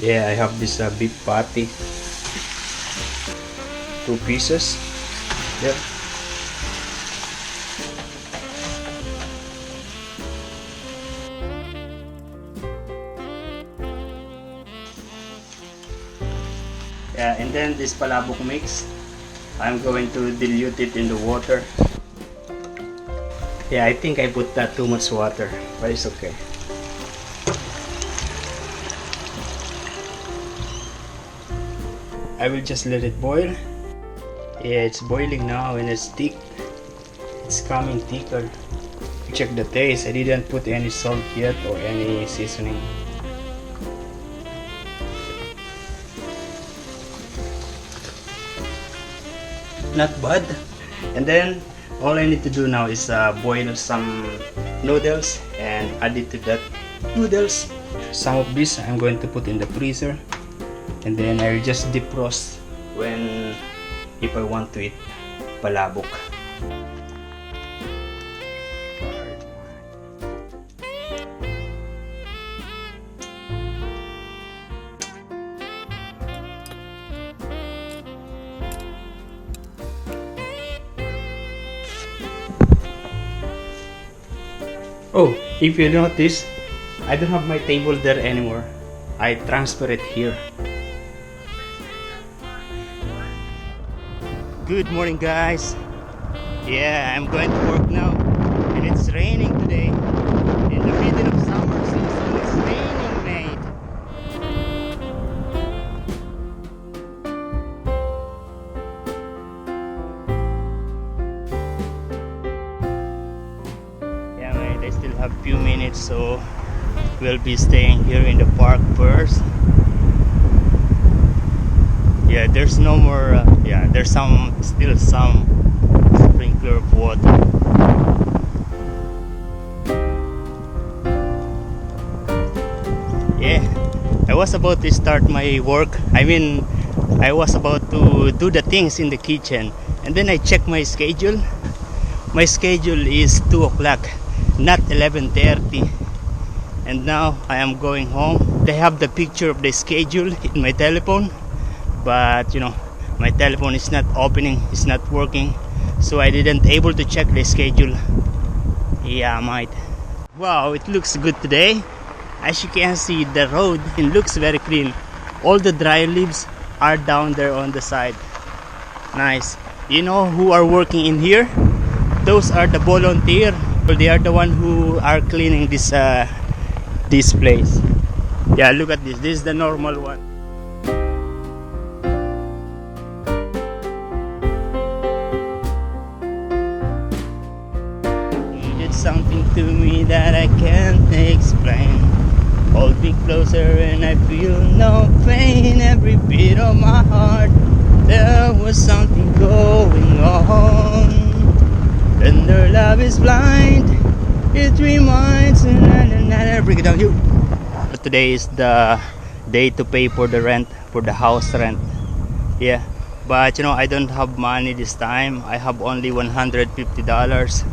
Yeah, I have this beef patty, 2 pieces. Yep. Yeah, and then this palabok mix, I'm going to dilute it in the water. Yeah, I think I put that too much water, but it's okay. I will just let it boil. Yeah, it's boiling now and it's thick. It's coming thicker. Check the taste. I didn't put any salt yet or any seasoning. Not bad. And then all I need to do now is boil some noodles and add it to that noodles. Some of this I'm going to put in the freezer, and then I'll just defrost when if I want to eat palabok. Oh, if you notice, I don't have my table there anymore. I transfer it here. Good morning, guys. Yeah, I'm going to work now, and it's raining today. In the middle of summer season, it's raining, mate. Yeah, mate, I still have few minutes, so we'll be staying here in the park first. Yeah, there's no more. Yeah, there's still some sprinkler of water. Yeah, I was about to start my work. I was about to do the things in the kitchen, and then I checked my schedule. My schedule is 2 o'clock, not 11:30. And now I am going home. They have the picture of the schedule in my telephone, but my telephone is not opening, it's not working, so I didn't able to check the schedule. Yeah, mate. Wow, it looks good today. As you can see, the road, it looks very clean. All the dry leaves are down there on the side. Nice. You know who are working in here? Those are the volunteer. They are the one who are cleaning this place. Yeah, look at this. This is the normal one. You did something to me that I can't explain. Hold me closer and I feel no pain. Every beat of my heart, there was something going on. And their love is blind. It reminds me. Break it down here. But today is the day to pay for the rent, for the house rent. Yeah, but I don't have money this time. I have only $150.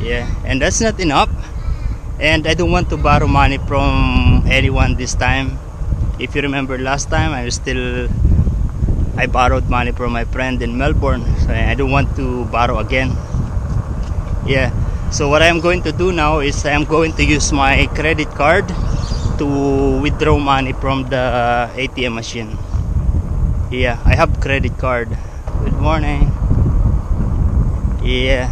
Yeah, and that's not enough. And I don't want to borrow money from anyone this time. If you remember last time, I borrowed money from my friend in Melbourne, so I don't want to borrow again. Yeah, so what I'm going to do now is I'm going to use my credit card to withdraw money from the ATM machine. Yeah, I have credit card. Good morning. Yeah,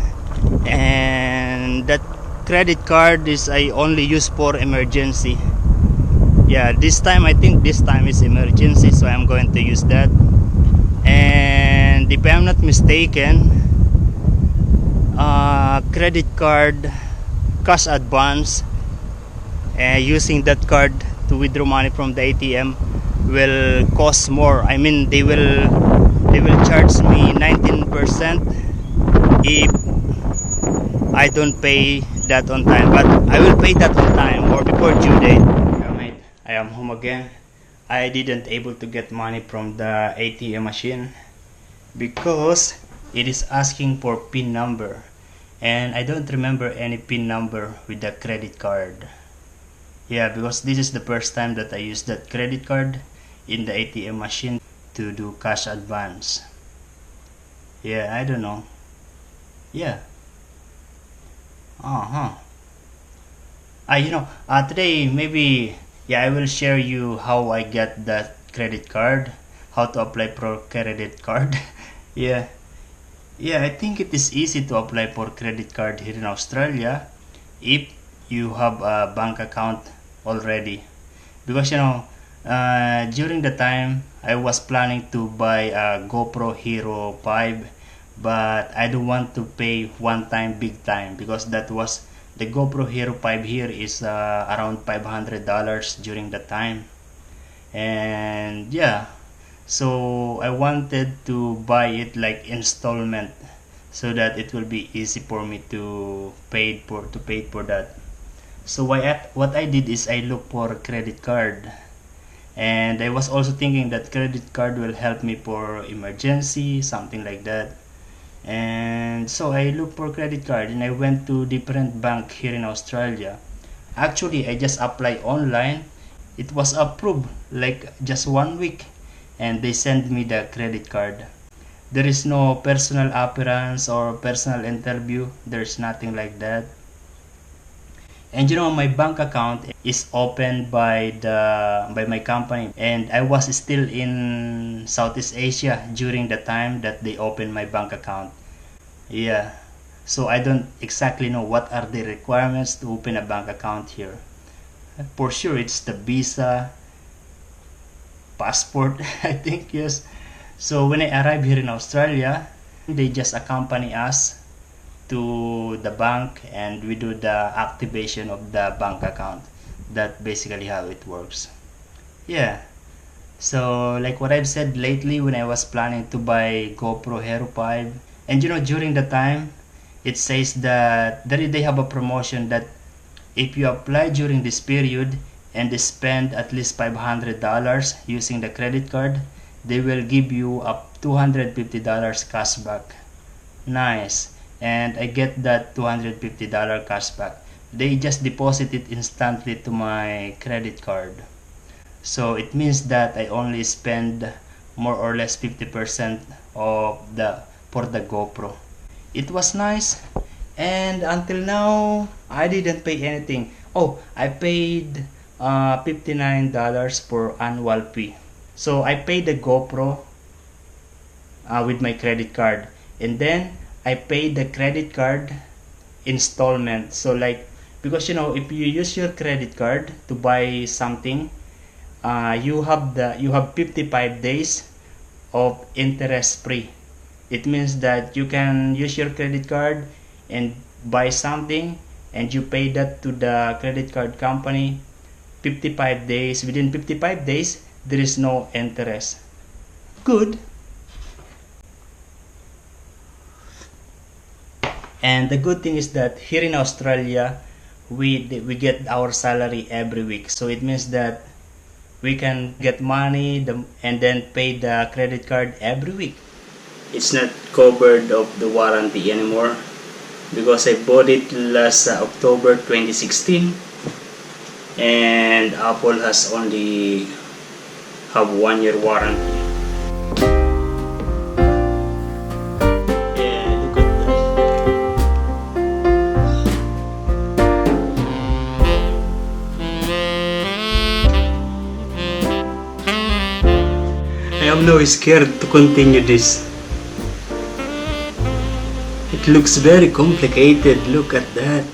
and that credit card is I only use for emergency. Yeah, I think this time is emergency, so I'm going to use that. And if I'm not mistaken, credit card cash advance, using that card to withdraw money from the ATM will cost more. They will charge me 19% if I don't pay that on time, but I will pay that on time or before due date. I am home again. I didn't able to get money from the ATM machine because it is asking for PIN number, and I don't remember any PIN number with the credit card. Yeah, because this is the first time that I use that credit card in the ATM machine to do cash advance. Yeah, I don't know. Yeah. Uh-huh. Today maybe, yeah, I will share you how I get that credit card, how to apply for credit card. Yeah. Yeah, I think it is easy to apply for credit card here in Australia if you have a bank account already. Because during the time I was planning to buy a GoPro Hero 5, but I don't want to pay one time big time, because that was the GoPro Hero 5 here is around $500 during the time. And yeah, so I wanted to buy it like installment, so that it will be easy for me to pay for that. So what I did is I looked for a credit card, and I was also thinking that credit card will help me for emergency, something like that. And so I looked for credit card, and I went to different bank here in Australia. Actually, I just applied online. It was approved like just 1 week, and they sent me the credit card. There is no personal appearance or personal interview. There's nothing like that. And my bank account is opened by my company, and I was still in Southeast Asia during the time that they opened my bank account. Yeah, so I don't exactly know what are the requirements to open a bank account here. For sure it's the visa, passport, I think, yes. So when I arrived here in Australia, they just accompany us to the bank, and we do the activation of the bank account. That basically how it works. Yeah, so like what I've said lately, when I was planning to buy GoPro Hero 5, and during the time it says that they have a promotion that if you apply during this period and they spend at least $500 using the credit card, they will give you a $250 cashback. Nice. And I get that $250 cashback. They just deposit it instantly to my credit card. So it means that I only spend more or less 50% of for the GoPro. It was nice, and until now I didn't pay anything. Oh, I paid $59 for annual fee. So I paid the GoPro with my credit card, and then I paid the credit card installment. So like, because if you use your credit card to buy something, you have 55 days of interest free. It means that you can use your credit card and buy something, and you pay that to the credit card company 55 days. Within 55 days there is no interest. Good. And the good thing is that here in Australia, we get our salary every week. So it means that we can get money and then pay the credit card every week. It's not covered of the warranty anymore, because I bought it last October 2016, and Apple has only have 1 year warranty. I am now scared to continue this. It looks very complicated. Look at that.